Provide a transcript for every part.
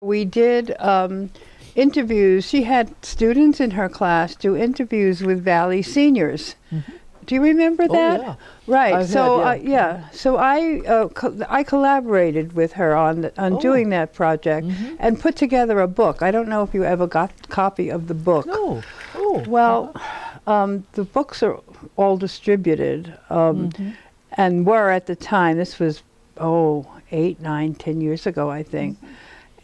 We did interviews. She had students in her class do interviews with Valley seniors. Do you remember that? Oh, yeah. Right. I've So had, yeah. So I collaborated with her on doing that project and put together a book. I don't know if you ever got a copy of the book. No. Oh. Well, the books are all distributed and were at the time. This was 8, 9, 10 years ago, I think.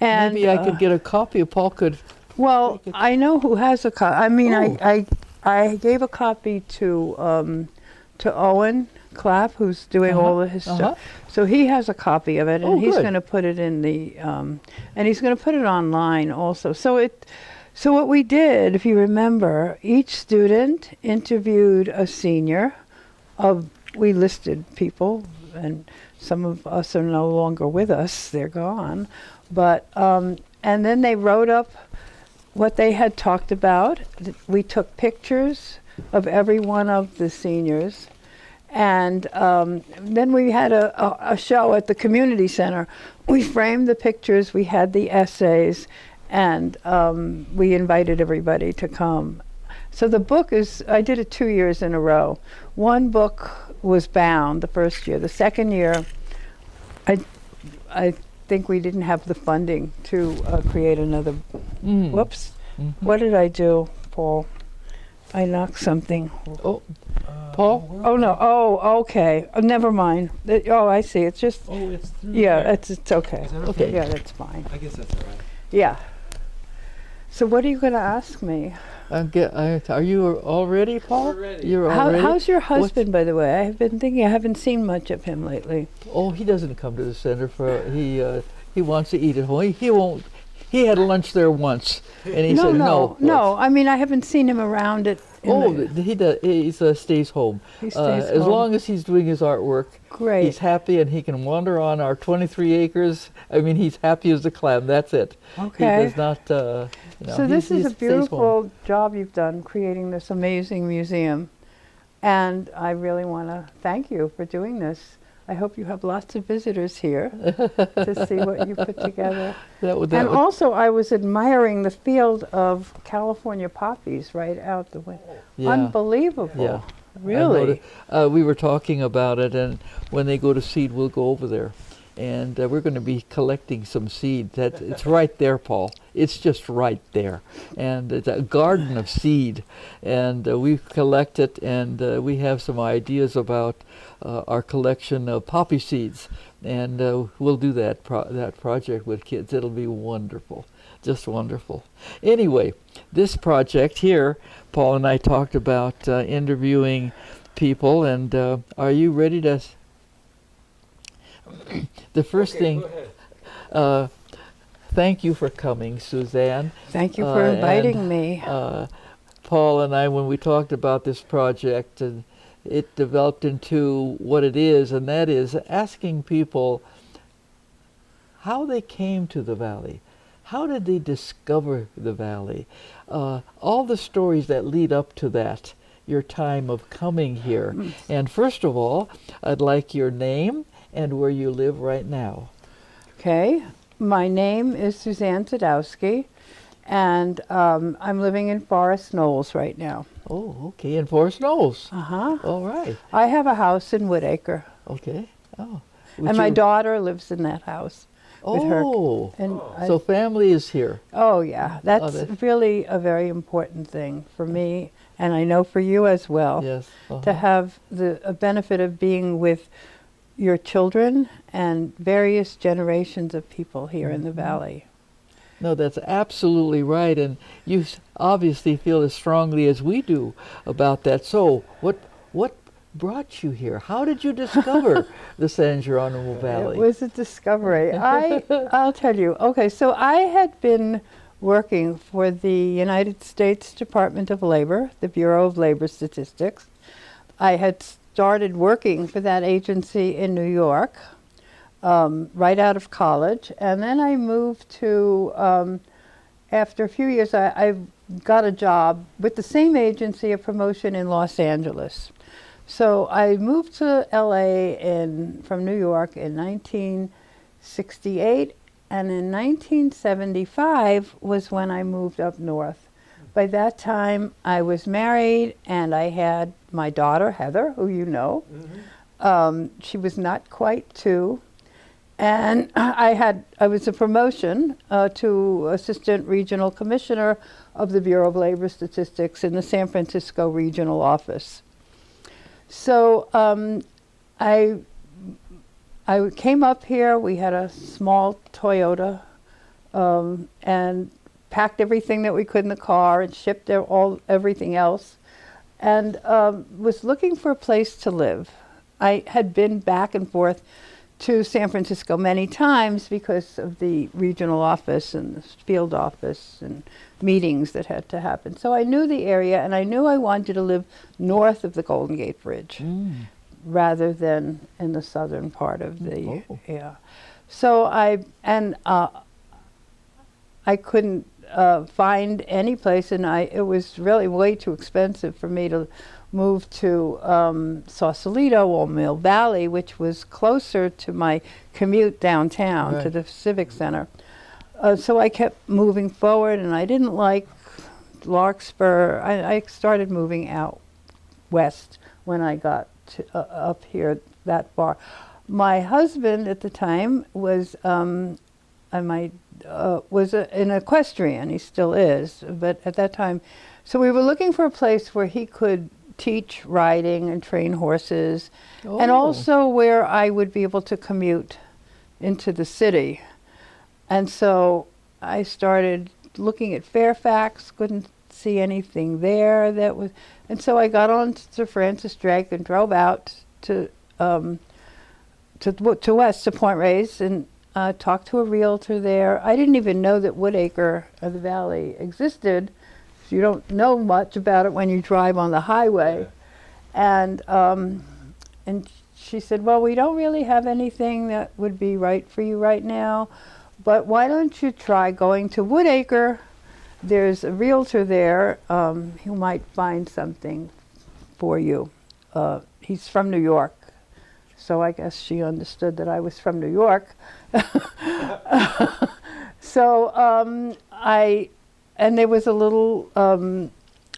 And Maybe I could get a copy. Paul could. well, I know who has a copy. I mean, Oh. I gave a copy to Owen Clapp, who's doing all of his stuff. So he has a copy of it, and Oh, he's good. going to put it in the and he's going to put it online also. So what we did, if you remember, each student interviewed a senior. We listed people, and some of us are no longer with us; they're gone. But and then they wrote up what they had talked about. We took pictures of every one of the seniors, and then we had a show at the community center. We framed the pictures, we had the essays, and we invited everybody to come. So the book I did it 2 years in a row. One book was bound the first year. The second year, I think we didn't have the funding to create another. Whoops. What did I do, Paul? I knocked something. Oh, Paul. Oh no. Oh, okay. Oh, never mind. I see. It's just. Oh, it's through Yeah, there. it's okay. Is that Okay. Yeah, that's fine. I guess that's all right. Yeah. So what are you going to ask me? Are you all ready, Paul? We're ready. You're all ready? How's your husband, by the way? I've been thinking. I haven't seen much of him lately. Oh, he doesn't come to the center for he wants to eat at home. He won't. He had lunch there once, and he said no. No. I mean, I haven't seen him around it. He does. He stays home. He stays as home. long as he's doing his artwork. Great. He's happy, and he can wander on our 23 acres. I mean, he's happy as a clam. That's it. Okay. He does not. So this is a stays home. beautiful job you've done creating this amazing museum. And I really want to thank you for doing this. I hope you have lots of visitors here to see what you put together. And also, I was admiring the field of California poppies right out the window. Yeah. Unbelievable. Yeah. Really. We were talking about it, and when they go to seed, we'll go over there. And we're going to be collecting some seed. It's right there, Paul. It's just right there. And it's a garden of seed. And we collect it, and we have some ideas about our collection of poppy seeds. And we'll do that project with kids. It'll be wonderful. Just wonderful. Anyway, this project here, Paul and I talked about interviewing people. And are you ready to... The first thing, thank you for coming, Suzanne. Thank you for inviting me. Paul and I, when we talked about this project, it developed into what it is, and that is asking people how they came to the valley. How did they discover the valley? All the stories that lead up to that, your time of coming here. And first of all, I'd like your name and where you live right now. Okay. My name is Suzanne Sadowsky, and I'm living in Forest Knolls right now. Oh, okay, in Forest Knolls. Uh-huh. All right. I have a house in Woodacre. Okay. Oh. And my daughter lives in that house with her. Oh. And So family is here. oh, yeah. That's really a very important thing for me, and I know for you as well. Yes. To have a benefit of being with your children and various generations of people here in the valley. No, that's absolutely right, and you obviously feel as strongly as we do about that. So, what brought you here? How did you discover the San Geronimo Valley? It was a discovery. I'll tell you. Okay, so I had been working for the United States Department of Labor, the Bureau of Labor Statistics. I had started working for that agency in New York right out of college, and then I moved to, after a few years, I got a job with the same agency, a promotion in Los Angeles. So I moved to LA from New York in 1968, And in 1975 was when I moved up north. By that time, I was married, and I had my daughter, Heather, who you know. She was not quite 2. And I was a promotion to Assistant Regional Commissioner of the Bureau of Labor Statistics in the San Francisco Regional Office. So I came up here. We had a small Toyota, and packed everything that we could in the car and shipped everything else, and was looking for a place to live. I had been back and forth to San Francisco many times because of the regional office and the field office and meetings that had to happen. So I knew the area, and I knew I wanted to live north of the Golden Gate Bridge rather than in the southern part of the So I couldn't find any place, and it was really way too expensive for me to move to Sausalito or Mill Valley, which was closer to my commute downtown to the Civic Center. So I kept moving forward, and I didn't like Larkspur. I started moving out west when I got to, up here that far. My husband at the time was an equestrian. He still is, but at that time, so we were looking for a place where he could teach riding and train horses, and also where I would be able to commute into the city. And so I started looking at Fairfax, couldn't see anything there that was, and so I got on to Francis Drake and drove out to west, to Point Reyes, and talked to a realtor there. I didn't even know that Woodacre or the Valley existed. You don't know much about it when you drive on the highway. And she said, well, we don't really have anything that would be right for you right now, but why don't you try going to Woodacre? There's a realtor there who might find something for you. He's from New York, so I guess she understood that I was from New York. So and there was a little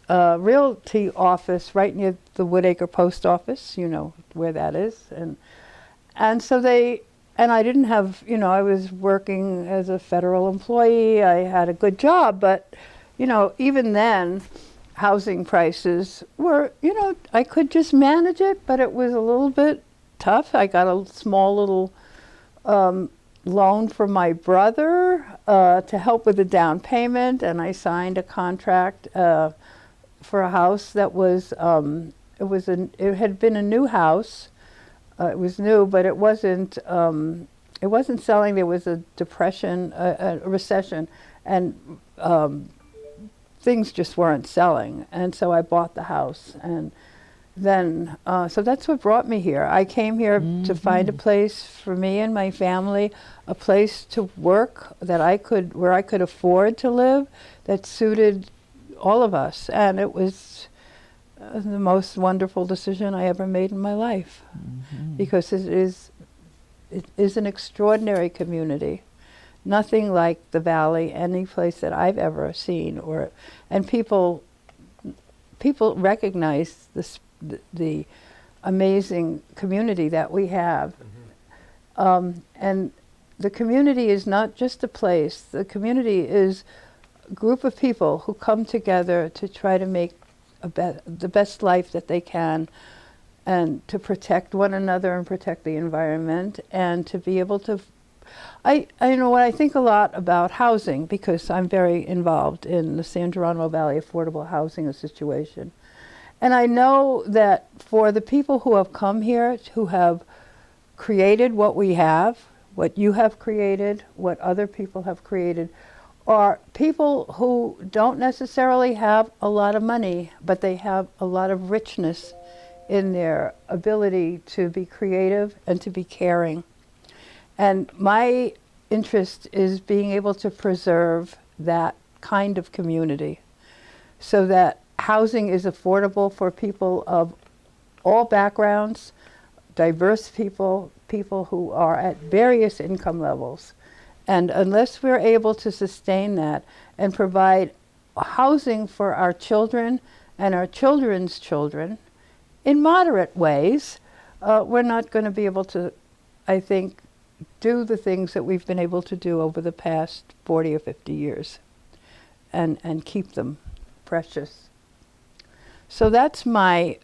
realty office right near the Woodacre post office, you know where that is, and so I didn't have, I was working as a federal employee. I had a good job, but even then, housing prices were, I could just manage it, but it was a little bit tough. I got a small little loan from my brother to help with the down payment, and I signed a contract for a house that was it had been a new house. It was new, but it wasn't selling. There was a depression, a recession, and things just weren't selling. And so I bought the house, and then so that's what brought me here. I came here to find a place for me and my family, a place to work where I could afford to live, that suited all of us, and it was the most wonderful decision I ever made in my life, because it is an extraordinary community, nothing like the Valley, any place that I've ever seen, and people recognize the amazing community that we have, and the community is not just a place. The community is a group of people who come together to try to make the best life that they can, and to protect one another and protect the environment, and to be able to I when I think a lot about housing, because I'm very involved in the San Geronimo Valley Affordable Housing Situation, and I know that for the people who have come here, who have created what we have, what you have created, what other people have created, are people who don't necessarily have a lot of money, but they have a lot of richness in their ability to be creative and to be caring. And my interest is being able to preserve that kind of community so that housing is affordable for people of all backgrounds, diverse people who are at various income levels, And unless we're able to sustain that and provide housing for our children and our children's children in moderate ways, we're not going to be able to, I think, do the things that we've been able to do over the past 40 or 50 years and keep them precious. So that's my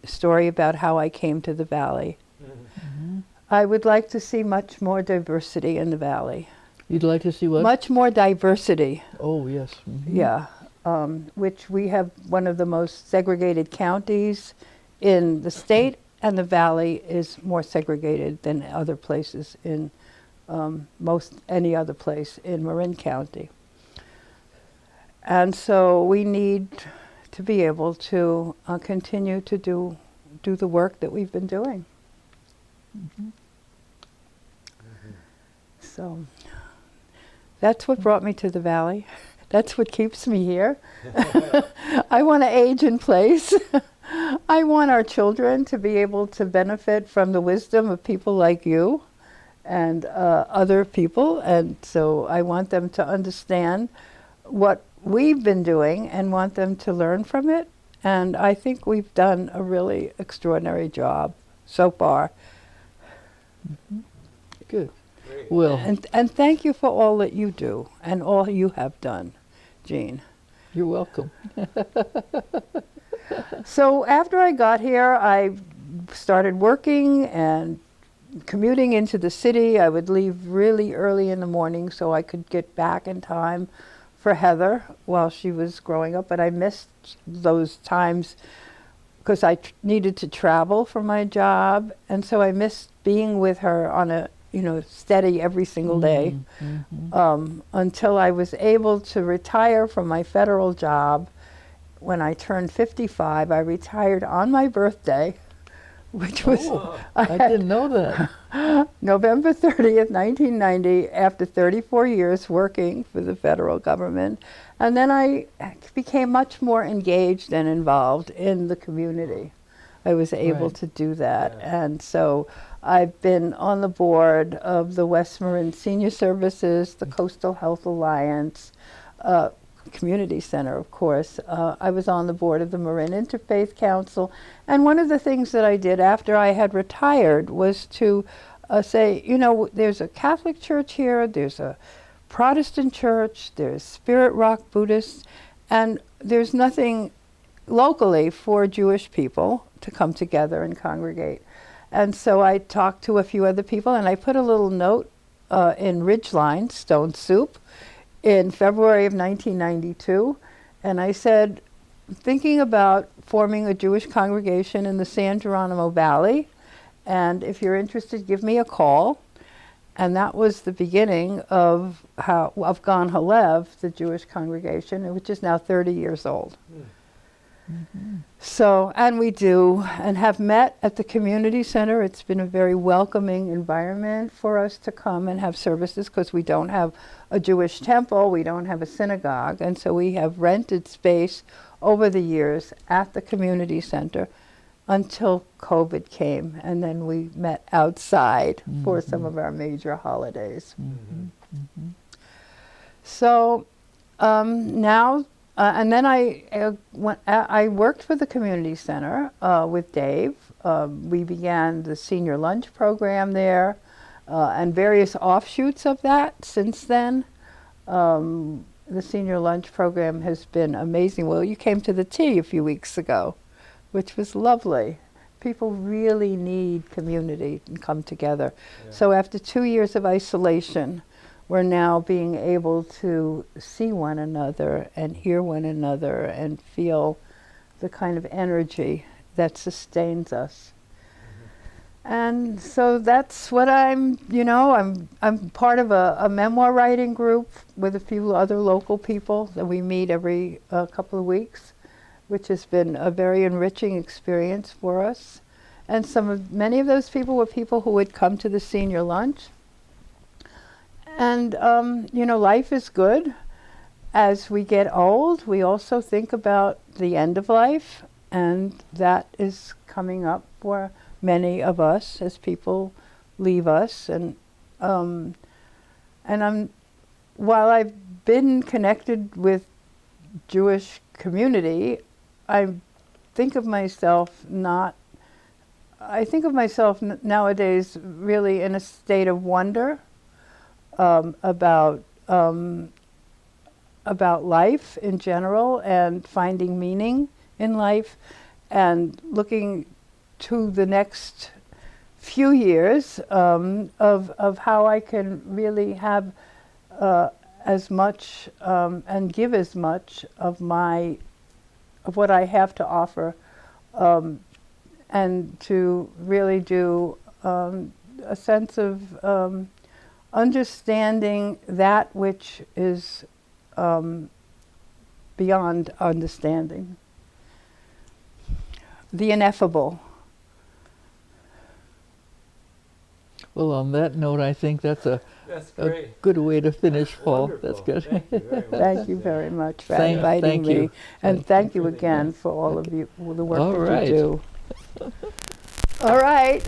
story about how I came to the Valley. Mm-hmm. I would like to see much more diversity in the Valley. You'd like to see what? Much more diversity. Oh, yes. Mm-hmm. Yeah, which we have one of the most segregated counties in the state, and the Valley is more segregated than other places in any other place in Marin County. And so we need to be able to continue to do the work that we've been doing. Mm-hmm. So that's what brought me to the Valley. That's what keeps me here. I want to age in place. I want our children to be able to benefit from the wisdom of people like you and other people. And so I want them to understand what we've been doing and want them to learn from it. And I think we've done a really extraordinary job so far. Mm-hmm. Good. Well, and thank you for all that you do and all you have done, Jean. You're welcome. So after I got here, I started working and commuting into the city. I would leave really early in the morning so I could get back in time for Heather while she was growing up. But I missed those times because I needed to travel for my job. And so I missed being with her on a steady every single day, until I was able to retire from my federal job. When I turned 55, I retired on my birthday, which was... I didn't know that. November 30th, 1990, after 34 years working for the federal government. And then I became much more engaged and involved in the community. I was able to do that. Yeah. And so I've been on the board of the West Marin Senior Services, the Coastal Health Alliance, Community Center, of course. I was on the board of the Marin Interfaith Council. And one of the things that I did after I had retired was to say, there's a Catholic church here, there's a Protestant church, there's Spirit Rock Buddhists, and there's nothing locally for Jewish people to come together and congregate. And so I talked to a few other people, and I put a little note in Ridgeline, Stone Soup, in February of 1992. And I said, thinking about forming a Jewish congregation in the San Geronimo Valley, and if you're interested, give me a call. And that was the beginning of Gan Halev, the Jewish congregation, which is now 30 years old. Mm-hmm. So, and we do, and have met at the community center. It's been a very welcoming environment for us to come and have services, because we don't have a Jewish temple, we don't have a synagogue, and so we have rented space over the years at the community center until COVID came, and then we met outside for some of our major holidays. Mm-hmm. Mm-hmm. So now, and then I worked for the community center with Dave. We began the senior lunch program there, and various offshoots of that since then. The senior lunch program has been amazing. Well, you came to the tea a few weeks ago, which was lovely. People really need community and come together. Yeah. So after 2 years of isolation, we're now being able to see one another and hear one another and feel the kind of energy that sustains us. Mm-hmm. And so that's what I'm part of a memoir writing group with a few other local people that we meet every couple of weeks, which has been a very enriching experience for us. And many of those people were people who would come to the senior lunch. And, life is good. As we get old, we also think about the end of life, and that is coming up for many of us as people leave us. And while I've been connected with Jewish community, I think of myself nowadays really in a state of wonder about life in general and finding meaning in life and looking to the next few years of how I can really have as much and give as much of what I have to offer, and to really do a sense of understanding that which is beyond understanding, the ineffable. Well, on that note, I think that's a great. good way to finish, Paul. Wonderful. That's good. Thank you very much. Thank you very much for Thank inviting me. you. And thank you Really again nice. for all of you, the work All that right. you do. All right.